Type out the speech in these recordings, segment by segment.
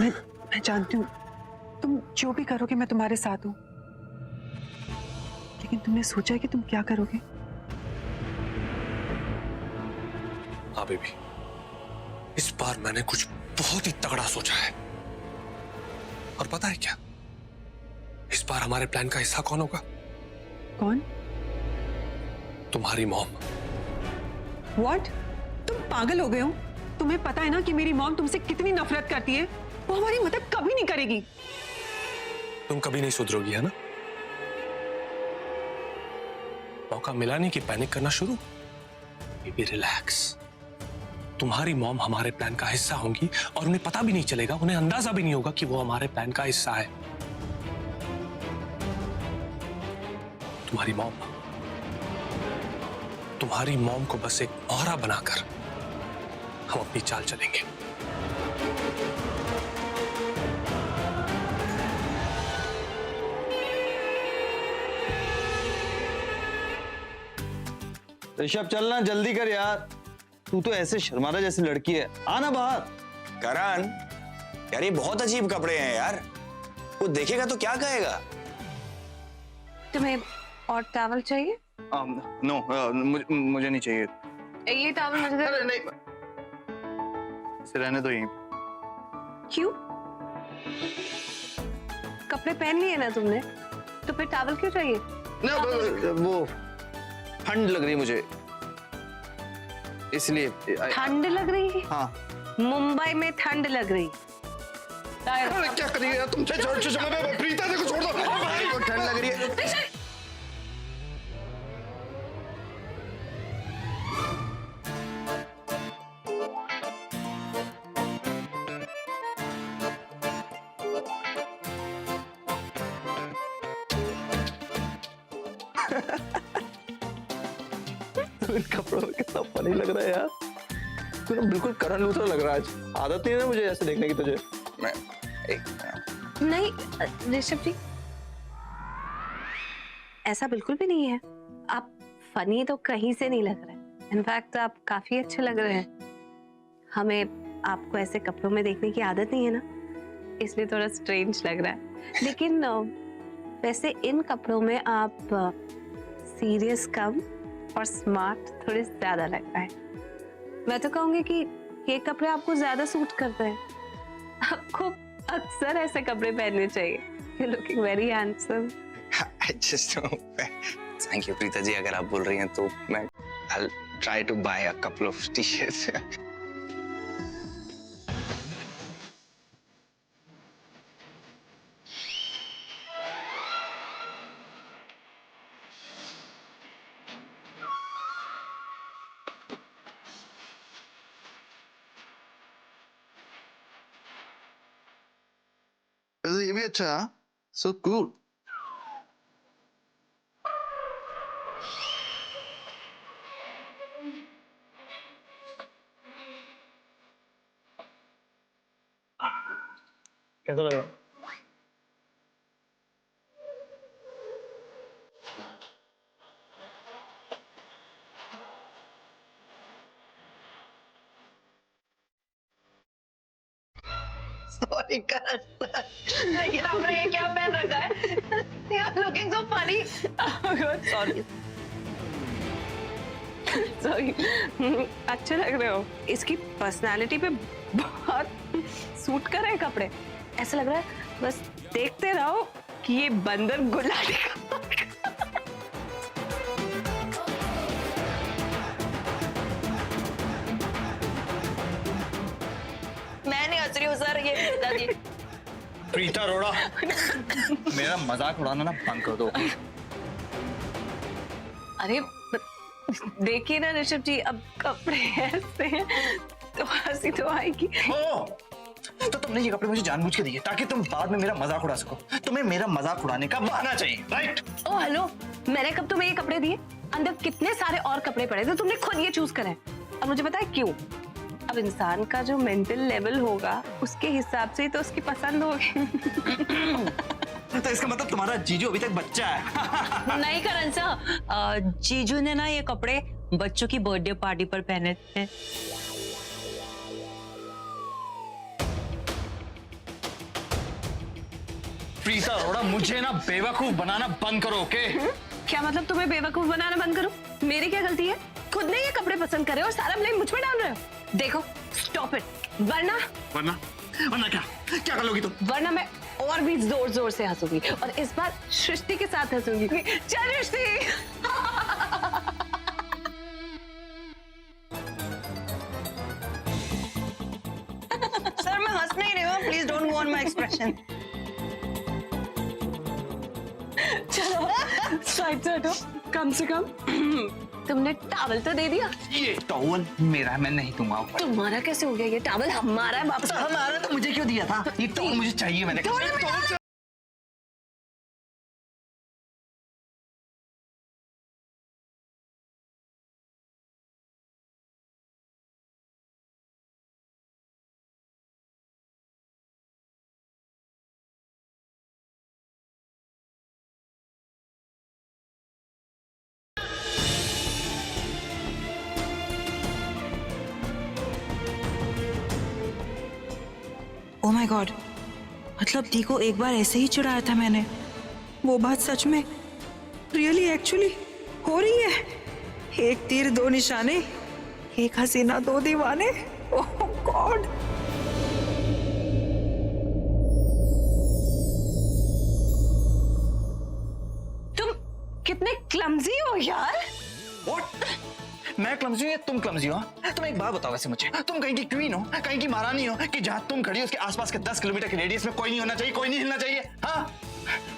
मैं जानती हूँ तुम जो भी करोगे मैं तुम्हारे साथ हूँ, लेकिन तुमने सोचा है कि तुम क्या करोगे? हाँ बेबी, इस बार मैंने कुछ बहुत ही तगड़ा सोचा है। और पता है क्या, इस बार हमारे प्लान का हिस्सा कौन होगा? कौन? तुम्हारी मॉम। व्हाट? तुम पागल हो गए हो? तुम्हें पता है ना कि मेरी मॉम तुमसे कितनी नफरत करती है। वो हमारी मदद कभी नहीं करेगी। तुम कभी नहीं सुधरोगी, है ना? मौका मिला नहीं कि पैनिक करना शुरू। Baby relax. तुम्हारी मॉम हमारे प्लान का हिस्सा होंगी और उन्हें पता भी नहीं चलेगा, उन्हें अंदाजा भी नहीं होगा कि वो हमारे प्लान का हिस्सा है। तुम्हारी मॉम को बस एक मोहरा बनाकर हम अपनी चाल चलेंगे। ऋषभ चलना, जल्दी कर यार। तू तो ऐसे शर्मारा जैसी लड़की है, आना बाहर। करण, यार ये बहुत अजीब कपड़े हैं यार, वो देखेगा तो क्या कहेगा? तुम्हें और टॉवल चाहिए? नो, मुझे नहीं चाहिए। ये टॉवल मुझे अरे नहीं, इसे रहने दो यहीं। क्यों? कपड़े पहन लिए ना तुमने, तो फिर टॉवल क्यों चाहिए? ना वो ठंड लग रही है मुझे, इसलिए। ठंड लग रही है? हाँ। मुंबई में ठंड लग रही। अरे क्या कर रही है तुम? प्रीता देखो, छोड़ दो। ठंड लग रही है। इन कपड़ों में कितना फनी लग रहा है यार। तू ना बिल्कुल करण लूथरा लग रहा है आज। आदत नहीं है ना मुझे ऐसे देखने की तुझे। नहीं ऋषभ जी, ऐसा बिल्कुल भी नहीं है। आप फनी तो कहीं से नहीं लग रहे। इनफैक्ट आप काफी अच्छे लग रहे हैं। हमें आपको ऐसे कपड़ों में देखने की आदत नहीं है ना, इसलिए थोड़ा स्ट्रेंज लग रहा है। लेकिन वैसे इन कपड़ों में आप सीरियस कम और स्मार्ट थोड़े ज्यादा लग रहा है। मैं तो कहूंगी कि ये कपड़े आपको ज्यादा सूट करते हैं। आपको अक्सर ऐसे कपड़े पहनने चाहिए। You're looking very handsome. I just know. Thank you Preeta ji, अगर आप बोल रही हैं तो मैं I'll try to buy a couple of t-shirts. ये भी अच्छा, so cool. कैसा लगा? Sorry Karan. ये आपने ये क्या पहन रखा है? You're looking so funny. Oh God, sorry. Sorry. अच्छे लग रहे हो। इसकी पर्सनालिटी पे बहुत सूट कर रहे हैं कपड़े। ऐसा लग रहा है बस देखते रहो कि ये बंदर गुलाटी का। मैं नहीं हंस रही हूँ सर, ये प्रीता जी। प्रीता रोड़ा, मेरा मजाक उड़ाना ना बंद कर दो। अरे देखिए ना ऋषभ जी, अब कपड़े ऐसे हैं तो हंसी तो आएगी। तो तुमने ये कपड़े मुझे जानबूझ के दिए ताकि तुम बाद में मेरा मजाक उड़ा सको। तुम्हें मेरा मजाक उड़ाने का बहाना चाहिए, राइट? ओ हेलो, मैंने कब तुम्हें ये कपड़े दिए? अंदर कितने सारे और कपड़े पड़े थे, तुमने खुद ये चूज करा है। अब मुझे पता है क्यों। अब इंसान का जो मेंटल लेवल होगा उसके हिसाब से ही तो उसकी पसंद होगी। तो इसका मतलब तुम्हारा जीजू अभी तक बच्चा है। नहीं करण सर, जीजू ने ना ये कपड़े बच्चों की बर्थडे पार्टी पर पहने थे। प्रीता अरोड़ा, मुझे ना बेवकूफ बनाना बंद करो, ओके? क्या मतलब तुम्हें बेवकूफ बनाना बंद करूं? मेरी क्या गलती है? खुद ने ये कपड़े पसंद करे और सारा ब्लेम मुझ पे डाल रहे हो। देखो, स्टॉप इट, वरना वरना क्या कर लोगी तुम? वरना मैं और भी जोर जोर से हंसूंगी, और इस बार सृष्टि के साथ हंसूंगी। चल सृष्टि। सर मैं हंस नहीं रही हूँ, please don't want my expression. चलो साइड से हटो, कम से कम तुमने टॉवल तो दे दिया। ये टॉवल मेरा है, मैं नहीं दूंगा। तुम्हारा कैसे हो गया? ये टॉवल हमारा है वापस। हमारा तो मुझे क्यों दिया था? ये टॉवल मुझे चाहिए, मैंने कहा। ओह माय गॉड, मतलब दी को एक बार ऐसे ही चिढ़ाया था मैंने। वो बात सच में रियली एक्चुअली हो रही है। एक तीर दो निशाने, एक हसीना दो दीवाने। ओह गॉड। तुम कितने क्लमजी हो यार। What? मैं क्लमजी हूँ या तुम क्लमजी हो? तुम एक बात बताओ वैसे मुझे, तुम कहीं की क्वीन हो, कहीं की महारानी हो कि जहाँ तुम खड़ी हो उसके आसपास के 10 किलोमीटर के रेडियस में कोई नहीं होना चाहिए, कोई नहीं हिलना चाहिए? हाँ,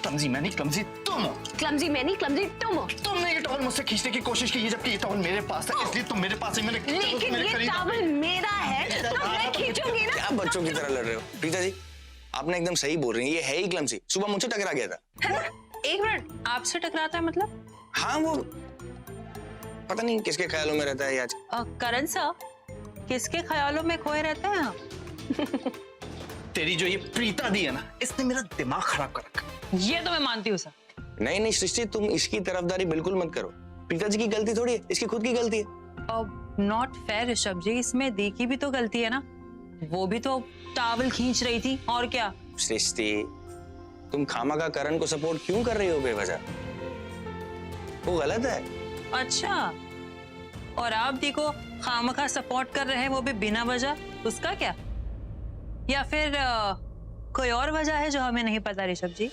क्लमजी मैं नहीं, क्लमजी तुम हो। क्लमजी मैं नहीं, क्लमजी तुम हो। तुमने ये टॉवल मुझसे खींचने की कोशिश की है, जबकि ये टॉवल मेरे पास था, इसलिए तुम मेरे पास है। लेकिन ये टॉवल मेरा है तो मैं खींचूंगी ना। क्या बच्चों की तरह लड़ रहे हो? प्रीता जी, आपने एकदम सही बोल रही हैं, ये है ही क्लमसी। सुबह मुझसे टकरा गया था। एक मिनट, आपसे टकराता है मतलब? हाँ, वो पता नहीं किसके ख्यालों में रहता है आज। करण सर, किसके ख्यालों में खोए रहते हैं आप? तेरी जो ये प्रीता दी है ना, इसने मेरा दिमाग खराब कर रखा। ये तो मैं मानती हूँ सर। नहीं नहीं सृष्टि, तुम इसकी तरफदारी बिल्कुल मत करो। प्रीता जी की गलती थोड़ी है, इसकी खुद की गलती है। नॉट फेयर ऋषभ जी, इसमें दी की भी तो गलती है ना। वो भी तो टॉवल खींच रही थी, और क्या। सृष्टि, तुम खामखा करण को सपोर्ट क्यों कर रही हो बेवजह? वो गलत है। अच्छा, और आप दी को खामखा सपोर्ट कर रहे हैं, वो भी बिना वजह, उसका क्या? या फिर कोई और वजह है जो हमें नहीं पता ऋषभ जी?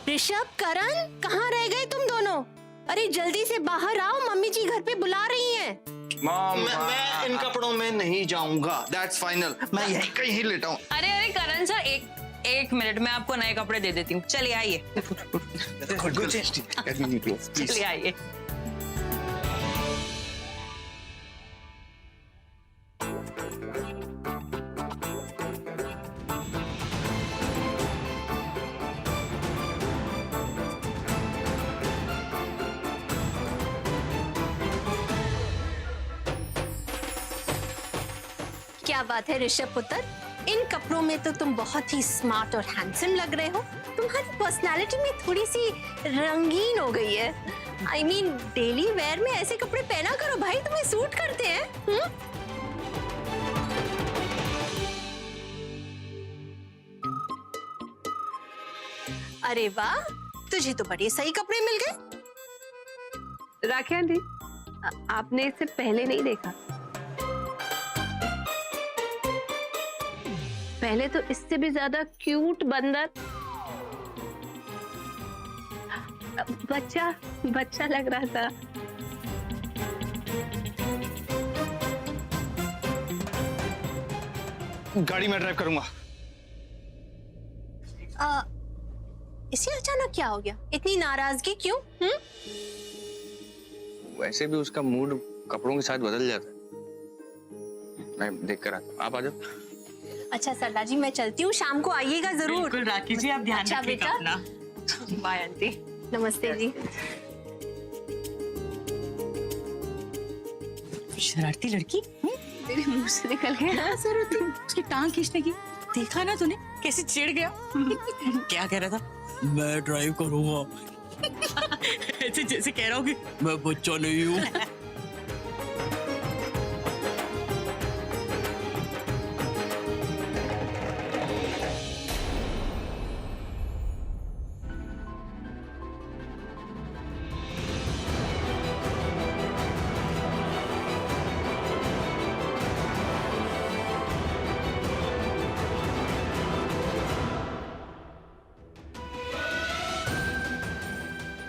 ऋषभ, करण, कहाँ रह गए तुम दोनों? अरे जल्दी से बाहर आओ, मम्मी जी घर पे बुला रही हैं। मैं इन कपड़ों में नहीं जाऊंगा, दैट्स फाइनल। मैं यहीं कहीं लेटा हूँ। अरे करण सर, एक मिनट, मैं आपको नए कपड़े दे देती हूँ। चलिए आइए। चलिए आइए। क्या बात है ऋषभ पुत्र, इन कपड़ों में तो तुम बहुत ही स्मार्ट और हैंडसम लग रहे हो। तुम्हारी पर्सनालिटी में थोड़ी सी रंगीन हो गई है। I mean, डेली वेयर में ऐसे कपड़े पहना करो भाई, तुम्हें सूट करते हैं। अरे वाह, तुझे तो बड़े सही कपड़े मिल गए। राखी आंटी, आपने इसे पहले नहीं देखा? पहले तो इससे भी ज्यादा क्यूट बंदर, बच्चा लग रहा था। गाड़ी में ड्राइव करूंगा। इसे अचानक क्या हो गया? इतनी नाराजगी क्यों? वैसे भी उसका मूड कपड़ों के साथ बदल जाता है। मैं देख कर आता हूँ, आप आ जाओ। अच्छा सरला जी, मैं चलती हूँ, शाम को आइएगा जरूर। बिल्कुल राखी जी, आप ध्यान अच्छा रखिएगा बेटा। अपना। Bye aunty. नमस्ते जी। शरारती लड़की मेरे मुंह से निकल गया। जरूरत थी उसकी टांग खींचने की। देखा ना तूने कैसे चिढ़ गया? क्या कह रहा था? मैं ड्राइव करूंगा। ऐसे जैसे कह रहा हूँ कि मैं बच्चा नहीं हूँ।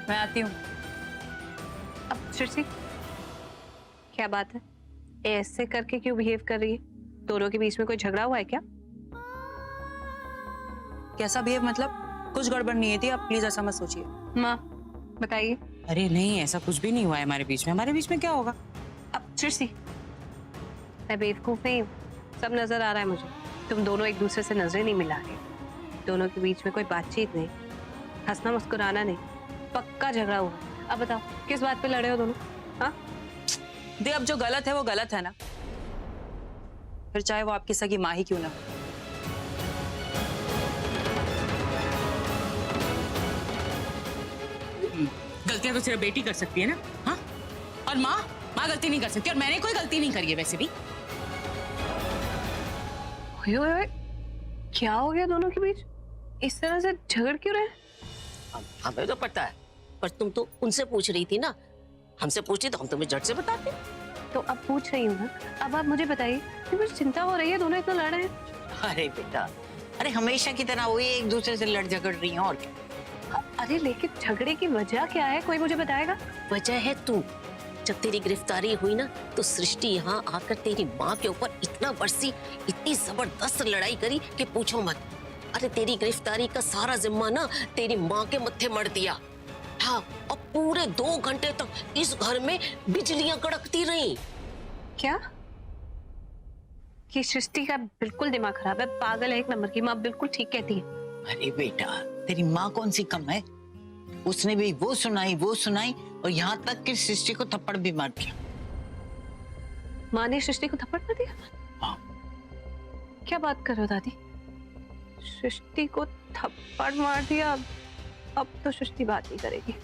मैं आती हूँ। अब सृष्टि, क्या बात है? ऐसे करके क्यों बिहेव कर रही है? दोनों के बीच में कोई झगड़ा हुआ है क्या? कैसा बिहेव मतलब? कुछ गड़बड़ नहीं थी, आप प्लीज ऐसा मत सोचिए। माँ बताइए। अरे नहीं, ऐसा कुछ भी नहीं हुआ है हमारे बीच में। हमारे बीच में क्या होगा? अब सृष्टि, मैं बेवकूफ नहीं हूँ, सब नजर आ रहा है मुझे। तुम दोनों एक दूसरे से नजरें नहीं मिला रहे, दोनों के बीच में कोई बातचीत नहीं, हंसना मुस्कुराना नहीं, पक्का झगड़ा हुआ। अब बताओ किस बात पे लड़े हो दोनों? हाँ दे, अब जो गलत है वो गलत है ना, फिर चाहे वो आपकी सगी माँ ही क्यों ना हो। गलतियां तो सिर्फ बेटी कर सकती है ना? हाँ, और माँ गलती नहीं कर सकती, और मैंने कोई गलती नहीं करी है वैसे भी। ओए, क्या हो गया दोनों के बीच? इस तरह से झगड़ क्यों रहे? हमें तो पता है, पर तुम तो उनसे पूछ रही थी ना, हमसे पूछती तो हम तुम्हें झट से बताते। तो अब पूछ रही हूँ ना, अब आप मुझे बताइए कि मुझे चिंता हो रही है, दोनों इतना लड़ रहे हैं। अरे बेटा, अरे हमेशा की तरह वही एक दूसरे से लड़ झगड़ रही हैं, और क्या? अरे लेकिन झगड़े की वजह क्या है, कोई मुझे बताएगा? वजह है तू। जब तेरी गिरफ्तारी हुई ना, तो सृष्टि यहाँ आकर तेरी माँ के ऊपर इतना बरसी, इतनी जबरदस्त लड़ाई करी कि पूछो मत। अरे तेरी गिरफ्तारी का सारा जिम्मा ना तेरी माँ के मत्थे मर दिया। हाँ, और पूरे 2 घंटे तक इस घर में बिजलियां कड़कती रही। क्या? ये सृष्टि का बिल्कुल दिमाग खराब है, पागल है एक नंबर की। माँ बिल्कुल ठीक कहती है। अरे बेटा, तेरी माँ कौन सी कम है? उसने भी वो सुनाई और यहाँ तक कि सृष्टि को थप्पड़ भी मार दिया। माँ ने सृष्टि को थप्पड़ मार दिया? हाँ। क्या बात कर रहे हो दादी? सृष्टि को थप्पड़ मार दिया? अब तो सृष्टि बात नहीं करेगी।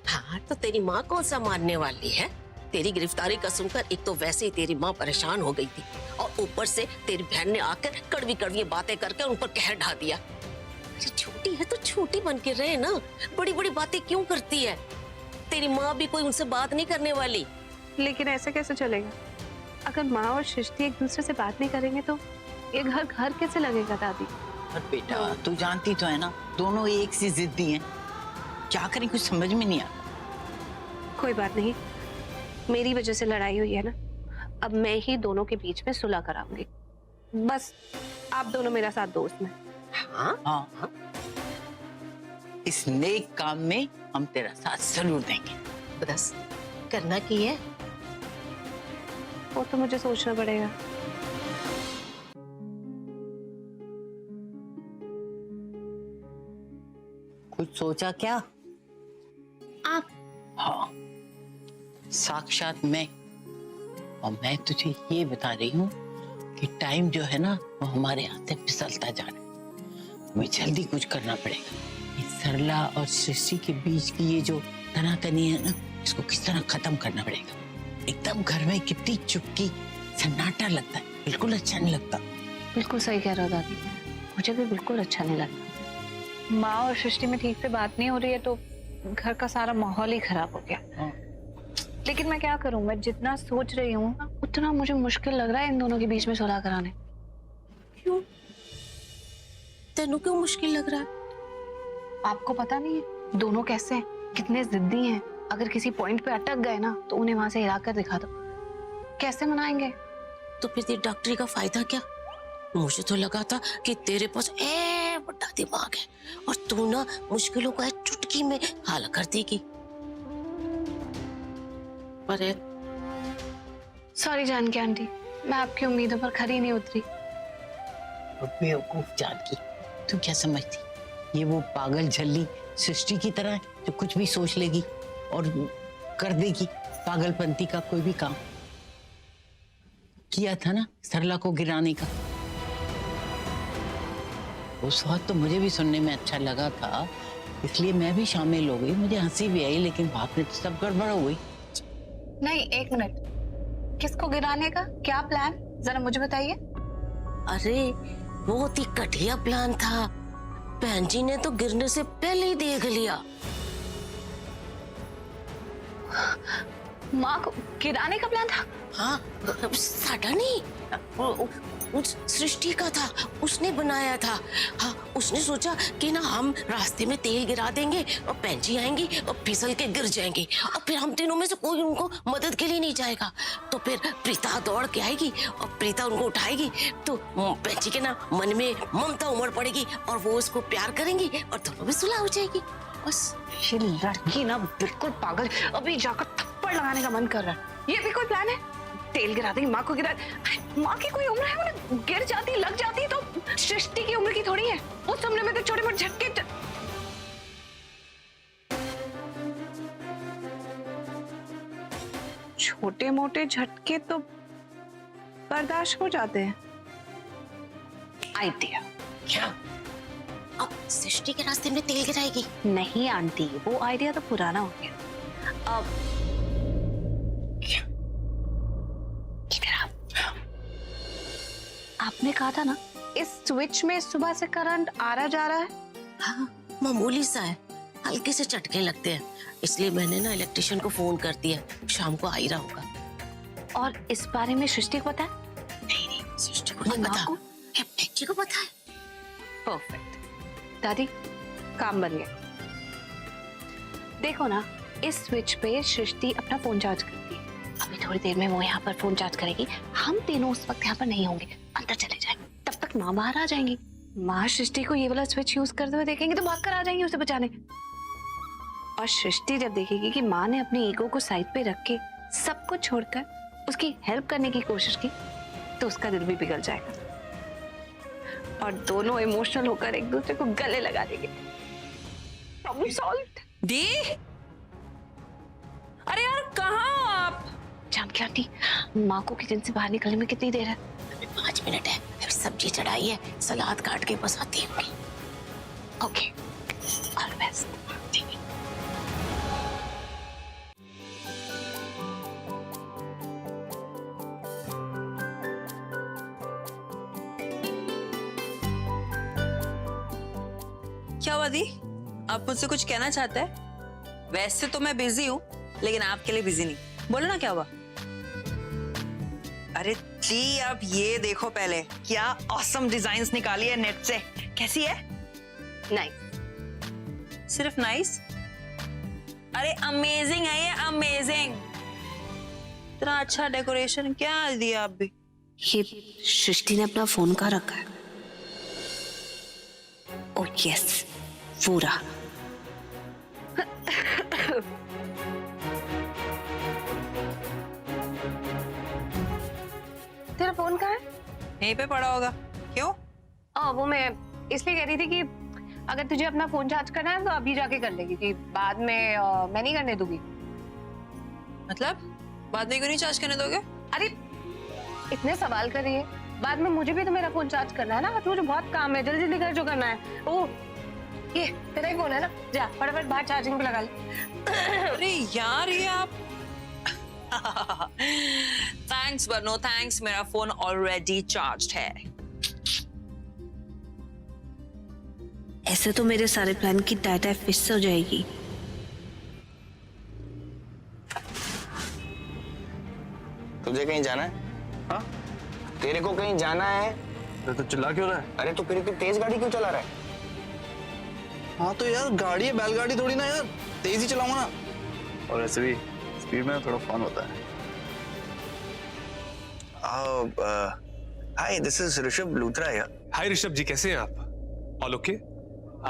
हाँ, तो तेरी माँ कौन सा मानने वाली है? तेरी गिरफ्तारी का सुनकर एक तो वैसे ही तेरी माँ परेशान हो गई थी, और ऊपर से तेरी बहन ने आकर कड़वी कड़वी बातें करके उन पर कहर ढा दिया। अरे छोटी है तो छोटी बन के रहे ना, बड़ी बड़ी बातें क्यों करती है? तेरी माँ भी कोई उनसे बात नहीं करने वाली। लेकिन ऐसे कैसे चलेगा? अगर माँ और सृष्टि एक दूसरे से बात नहीं करेंगे तो ये घर कैसे लगेगा दादी? और बेटा, तू जानती तो है ना, दोनों एक सी जिद्दी हैं। क्या करें, कुछ समझ में नहीं आता। कोई बात नहीं, मेरी वजह से लड़ाई हुई है ना, अब मैं ही दोनों के बीच में सुलह कराऊंगी। बस आप दोनों मेरा साथ दो उसमें। हाँ, इस नेक काम में हम तेरा साथ जरूर देंगे। बस करना की है। वो तो मुझे सोचना पड़ेगा। कुछ सोचा क्या? आप? हाँ, साक्षात मैं। और मैं तुझे ये बता रही हूँ कि टाइम जो है ना, वो हमारे हाथ से फिसलता जा रहा है। हमें जल्दी कुछ करना पड़ेगा। इस सरला और सृष्टि के बीच की ये जो तनातनी है ना, इसको किस तरह खत्म करना पड़ेगा। एकदम घर में कितनी चुपकी सन्नाटा लगता है, बिल्कुल अच्छा नहीं लगता। बिल्कुल सही कह रहा हो दादी, मुझे भी बिल्कुल अच्छा नहीं लगता। माँ और सृष्टि में ठीक से बात नहीं हो रही है तो घर का सारा माहौल ही खराब हो गया। हाँ। लेकिन मैं क्या करूं, मैं जितना सोच रही हूँ उतना मुझे मुश्किल लग रहा है इन दोनों के बीच में सुलह कराने। क्यों? तेनू क्यों मुश्किल लग रहा है? आपको पता नहीं है दोनों कैसे हैं, कितने जिद्दी हैं। अगर किसी पॉइंट पे अटक गए ना तो उन्हें वहां से हिला कर दिखा दो, कैसे मनाएंगे? तो फिर तेरी डॉक्टरी का फायदा क्या? मुझे तो लगा था कि तेरे पास बड़ा दिमाग है और तू ना मुश्किलों को चुटकी में हल कर देगी। पर सॉरी जानकी आंटी, मैं आपकी उम्मीदों पर खरी नहीं उतरी। बेवकूफ जानकी, तू क्या समझती? ये वो पागल झल्ली सृष्टि की तरह है जो कुछ भी सोच लेगी और कर देगी पागलपंती का कोई भी काम। किया था ना सरला को गिराने का, उस वक्त तो मुझे भी सुनने में अच्छा लगा था, इसलिए मैं भी शामिल हो गई। मुझे हंसी भी आई, लेकिन बाद में तो सब गड़बड़ हो गई। नहीं, एक मिनट, किसको गिराने का क्या प्लान, जरा मुझे बताइए। अरे बहुत ही घटिया प्लान था, बहन जी ने तो गिरने से पहले ही देख लिया। माँ को गिराने का प्लान था? हाँ, साडा नहीं, उस सृष्टि का था, उसने बनाया था। हाँ, उसने सोचा कि ना हम रास्ते में तेल गिरा देंगे और पैंची आएंगी और फिसल के गिर जाएंगी और फिर हम तीनों में से कोई उनको मदद के लिए नहीं जाएगा। तो फिर प्रीता दौड़ के आएगी और प्रीता उनको उठाएगी तो पैंची के ना मन में ममता उमड़ पड़ेगी और वो उसको प्यार करेंगी और दोनों में सुलह हो जाएगी। बस। ये लड़की ना बिल्कुल पागल, अभी जाकर थप्पड़ लगाने का मन कर रहा है। ये भी कोई प्लान है? तेल गिरा देंगे, माँ को गिरा। माँ की कोई उम्र है, वो गिर जाती लग जाती तो सृष्टि की उम्र की थोड़ी है। उस हमले में तो छोटे मोटे झटके। छोटे मोटे झटके तो बर्दाश्त हो जाते हैं। आइडिया क्या? अब सृष्टि के रास्ते में तेल गिराएगी? नहीं आंटी, वो आइडिया तो पुराना हो गया। अब आपने कहा था ना इस स्विच में सुबह से करंट आ रहा जा रहा है। हाँ, मामूली सा है, हल्के से झटके लगते हैं, इसलिए मैंने ना इलेक्ट्रिशियन को फोन कर दिया, शाम को आ ही रहा होगा। और इस बारे में सृष्टि को पता है? नहीं, सृष्टि को नहीं पता, बच्ची को पता है। परफेक्ट दादी, काम बन गया। देखो ना, इस स्विच पे सृष्टि अपना फोन चार्ज करती है। अभी थोड़ी देर में वो यहाँ पर फोन चार्ज करेगी, हम तीनों उस वक्त यहाँ पर नहीं होंगे, अंदर चले जाएंगे। तब तक माँ बाहर आ जाएंगी। माँ सृष्टि को ये वाला स्विच यूज करते हुए देखेंगे तो भाग कर आ जाएंगी उसे बचाने। और सृष्टि जब देखेगी कि माँ ने अपनी ईगो को साइड पे रख के सब कुछ छोड़कर उसकी हेल्प करने की कोशिश की, तो उसका दिल भी पिघल जाएगा और दोनों इमोशनल होकर एक दूसरे को गले लगा देंगे। Problem solved. दी, अरे यार कहाँ हो आप? जानकी आंटी, माँ को किचन से बाहर निकलने में कितनी देर है? 5 मिनट है, फिर सब्जी चढ़ाई है, सलाद काट के बस आती होंगी। Okay, all best. क्या हुआ दी, आप मुझसे कुछ कहना चाहते हैं? वैसे तो मैं बिजी हूँ, लेकिन आपके लिए बिजी नहीं। बोलो ना क्या हुआ? अरे जी, आप ये देखो पहले, क्या ऑसम डिजाइन्स निकाली है नेट से। कैसी है? नाइस। सिर्फ नाइस? अरे अमेजिंग है ये, अमेजिंग। इतना अच्छा डेकोरेशन क्या दिया आप भी। ये सृष्टि ने अपना फोन कहाँ रखा है? ओह यस, वो रहा। तेरा फोन कहाँ है? यहीं पे पड़ा होगा। क्यों? वो मैं इसलिए कह रही थी कि अगर तुझे अपना फोन चार्ज करना है तो अभी जाके कर लेगी, कि बाद में मैं नहीं करने दूंगी। मतलब बाद में क्यों नहीं चार्ज करने दोगे? अरे इतने सवाल कर रही है, बाद में मुझे भी तो मेरा फोन चार्ज करना है ना। मुझे बहुत काम है, जल्दी जल्दी कर जो करना है। ओ ये तेरा ही फोन है ना, जा फटाफट बाहर चार्जिंग पे लगा ले। अरे यार ये आप थैंक्स बट नो थैंक्स, मेरा फोन ऑलरेडी चार्ज्ड है। ऐसे तो मेरे सारे प्लान की डाटा फिक्स हो जाएगी। तुझे कहीं जाना है? हाँ? तेरे को कहीं जाना है? तो चिल्ला क्यों रहा है? अरे तो फिर इतनी तेज गाड़ी क्यों चला रहा है? हाँ तो यार गाड़ी है, बैलगाड़ी थोड़ी ना यार, तेज ही चलाऊंगा ना। और ऐसे भी स्पीड में थोड़ा फन होता है। हाय, दिस इज ऋषभ लूथरा यार। हाय ऋषभ जी, कैसे हैं आप? All okay?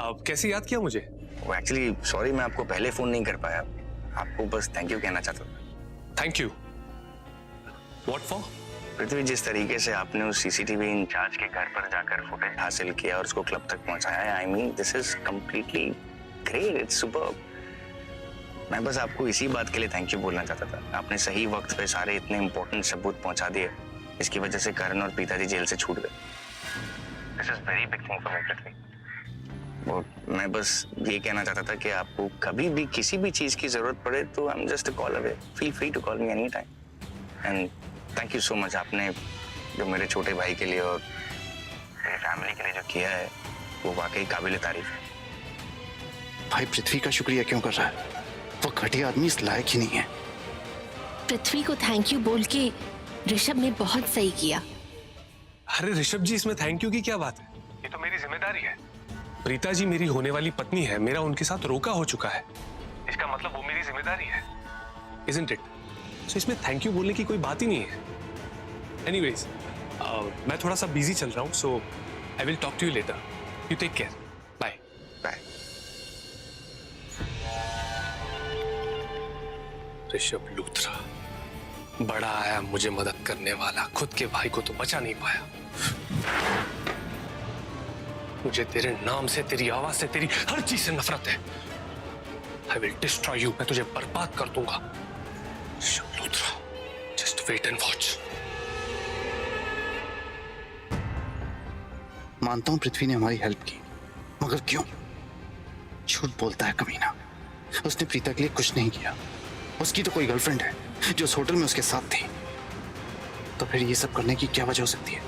आप कैसे याद किया मुझे? वो एक्चुअली सॉरी, मैं आपको पहले फोन नहीं कर पाया, आपको बस थैंक यू कहना चाहता था। Thank you. What for? Prithvi, जिस तरीके से आपने उस सीसीटीवी इंचार्ज के घर पर जाकर फुटेज हासिल किया और उसको क्लब तक पहुंचाया है, I mean this is completely great, it's superb. मैं बस आपको इसी बात के लिए थैंक यू बोलना चाहता था। आपने सही वक्त पे सारे इतने इंपॉर्टेंट सबूत पहुंचा दिए, इसकी वजह से करण और प्रीता जी जेल से छूट गए। This is very big thing for me Prithvi. और मैं बस ये कहना चाहता था कि आपको कभी भी किसी भी चीज की जरूरत पड़े तो I am just a call away, feel free to call me any time. And thank you so much, आपने जो मेरे छोटे भाई के लिए और मेरी फैमिली के लिए जो किया है वो वाकई काबिल तारीफ है। भाई पृथ्वी का शुक्रिया क्यों कर रहा है? वो घटिया आदमी इस लायक ही नहीं है। पृथ्वी को थैंक यू बोल के ऋषभ ने बहुत सही किया। अरे ऋषभ जी, इसमें थैंक यू की क्या बात है? ये तो मेरी जिम्मेदारी है। प्रीता जी मेरी होने वाली पत्नी है, मेरा उनके साथ रोका हो चुका है, इसका मतलब वो मेरी जिम्मेदारी है, isn't it? So इसमें थैंक यू बोलने की कोई बात ही नहीं है। Anyways, मैं थोड़ा सा बिजी चल रहा हूँ, so I will talk to you later. You take care. Bye. Bye. Rishabh Luthra, बड़ा आया मुझे मदद करने वाला, खुद के भाई को तो बचा नहीं पाया। मुझे तेरे नाम से, तेरी आवाज से, तेरी हर चीज से नफरत है। I will destroy you. मैं तुझे बर्बाद कर दूंगा। Rishabh Luthra, just wait and watch. मानता हूं पृथ्वी ने हमारी हेल्प की, मगर क्यों? झूठ बोलता है कमीना। उसने प्रीता के लिए कुछ नहीं किया। उसकी तो कोई गर्लफ्रेंड है जो उस होटल में उसके साथ थी। तो फिर ये सब करने की क्या वजह हो सकती है?